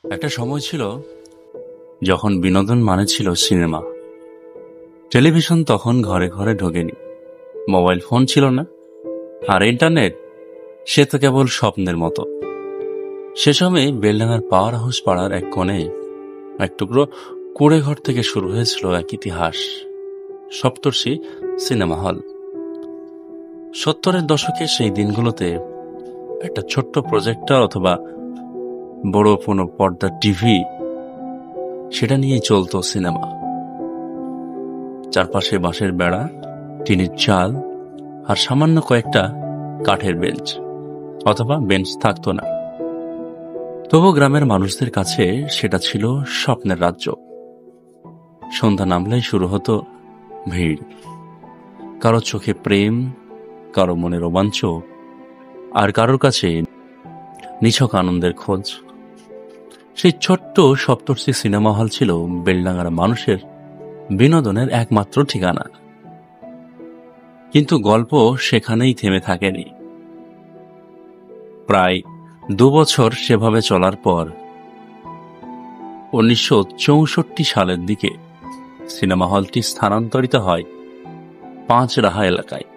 একটা সময় ছিল যখন বিনোদন মানে ছিল সিনেমা। টেলিভিশন তখন ঘরে ঘরে ঢোকেনি, মোবাইল ফোন ছিল না, আর ইন্টারনেট সে তো কেবল স্বপ্নের মতো। সে সময় বেলডাঙার পাওয়ার হাউস পাড়ার এক কোণে এক টুকরো কুড়ে ঘর থেকে শুরু হয়েছিল এক ইতিহাস, সপ্তর্ষি সিনেমা হল। 70-এর দশকে সেই দিনগুলোতে একটা ছোট্ট প্রজেক্টর অথবা বড় কোনো পর্দার টিভি, সেটা নিয়েই চলতো সিনেমা। চারপাশে বাঁশের বেড়া, টিনের চাল, আর সামান্য কয়েকটা কাঠের বেঞ্চ অথবা বেঞ্চ থাকতো না। তবু গ্রামের মানুষদের কাছে সেটা ছিল স্বপ্নের রাজ্য। সন্ধ্যা নামলেই শুরু হতো ভিড়, কারো চোখে প্রেম, কারো মনে রোমাঞ্চ, আর কারোর কাছে নিছক আনন্দের খোঁজ। সেই ছোট্ট সপ্তর্ষি সিনেমা হল ছিল বেলডাঙ্গার মানুষের বিনোদনের একমাত্র ঠিকানা। কিন্তু গল্প সেখানেই থেমে থাকেনি। প্রায় 2 বছর সেভাবে চলার পর 1964 সালের দিকে সিনেমা হলটি স্থানান্তরিত হয় 5 রাহা এলাকায়।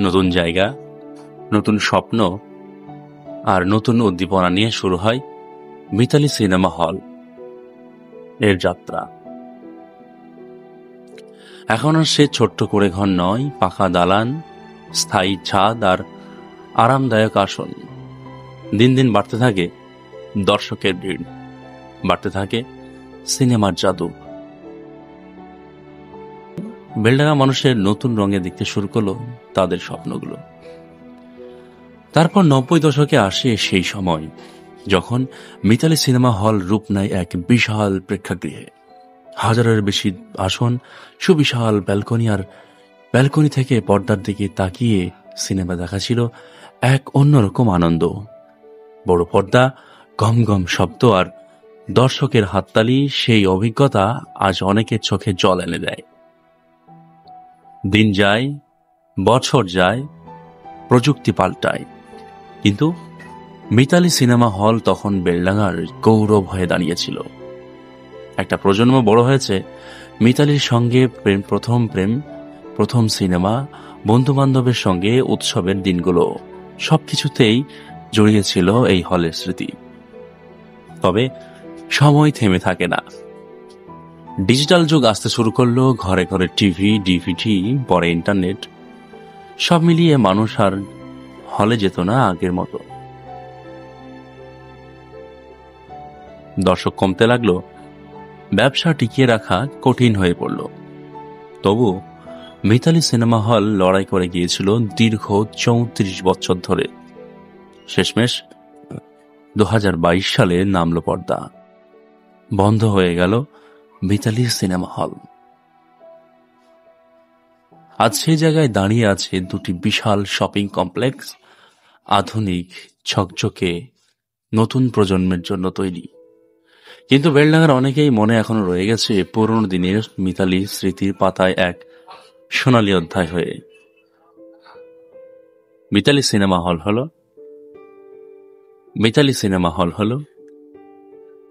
নতুন জায়গা, নতুন স্বপ্ন আর নতুন উদ্দীপনা নিয়ে শুরু হয় মিতালি সিনেমা হল এর যাত্রা। এখন আর সে ছোট্ট করে ঘর নয়, পাকা দালান, স্থায়ী ছাদ আর আরামদায়ক আসন। দিন দিন বাড়তে থাকে দর্শকের ভিড়, বাড়তে থাকে সিনেমার জাদু। বেলডাঙ্গা মানুষের নতুন রঙে দেখতে শুরু করলো তাদের স্বপ্নগুলো। তারপর 90 দশকে আসে সেই সময় যখন মিতালি সিনেমা হল রূপ নেয় এক বিশাল প্রেক্ষাগৃহে। 1000-এর বেশি আসন, সুবিশাল ব্যালকনি, আর ব্যালকনি থেকে পর্দার দিকে তাকিয়ে সিনেমা দেখা ছিল এক অন্যরকম আনন্দ। বড় পর্দা, গম গম শব্দ আর দর্শকের হাততালি, সেই অভিজ্ঞতা আজ অনেকের চোখে জল এনে দেয়। দিন যায়, বছর যায়, প্রযুক্তি পাল্টায়, কিন্তু মিতালি সিনেমা হল তখন বেলডাঙ্গার গৌরব হয়ে দাঁড়িয়েছিল। একটা প্রজন্ম বড় হয়েছে মিতালির সঙ্গে, প্রেম, প্রথম সিনেমা, বন্ধু বান্ধবের সঙ্গে উৎসবের দিনগুলো, সবকিছুতেই জড়িয়েছিল এই হলের স্মৃতি। তবে সময় থেমে থাকে না। ডিজিটাল যুগ আসতে শুরু করলো, ঘরে ঘরে টিভি, ডিভিডি, পরে ইন্টারনেট। সব মিলিয়ে মানুষ আর হলে যেত না আগের মতো। দর্শক কমতে লাগলো, ব্যবসা টিকিয়ে রাখা কঠিন হয়ে পড়ল। তবু মিতালি সিনেমা হল লড়াই করে গিয়েছিল দীর্ঘ 34 বছর ধরে। শেষমেশ 2022 সালে নামলো পর্দা, বন্ধ হয়ে গেল মিতালি সিনেমা হল। আজ সেই জায়গায় দাঁড়িয়ে আছে দুটি বিশাল শপিং কমপ্লেক্স, আধুনিক, ঝকঝকে, নতুন প্রজন্মের জন্য তৈরি। কিন্তু বেলডাঙ্গার অনেকেই মনে এখনো রয়ে গেছে পুরনো দিনের মিতালি স্মৃতির পাতায় এক সোনালী অধ্যায় হয়ে। মিতালি সিনেমা হল হলো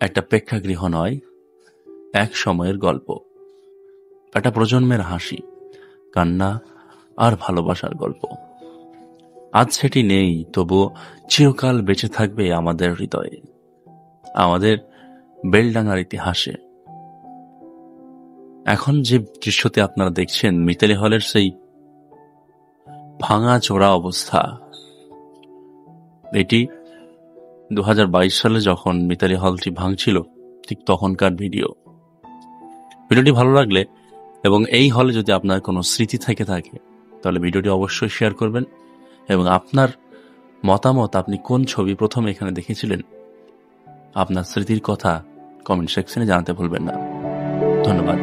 একটা প্রেক্ষাগৃহ নয়, এক সময়ের গল্প, একটা প্রজন্মের হাসি, কান্না আর ভালোবাসার গল্প। আজ সেটি নেই, তবুও চিরকাল বেঁচে থাকবে আমাদের হৃদয়ে, আমাদের বেলডাঙ্গার ইতিহাসে। এখন যে দৃশ্যতে আপনারা দেখছেন মিতালি হলের সেই ভাঙা চোরা অবস্থা, এটি 2022 সালে যখন মিতালি হলটি ভাঙছিল ঠিক তখনকার ভিডিওটি ভালো লাগলে এবং এই হলে যদি আপনার কোনো স্মৃতি থেকে থাকে তাহলে ভিডিওটি অবশ্যই শেয়ার করবেন, এবং আপনার মতামত, আপনি কোন ছবি প্রথম এখানে দেখেছিলেন, আপনার স্মৃতির কথা কমেন্ট সেকশনে জানাতে ভুলবেন না। ধন্যবাদ।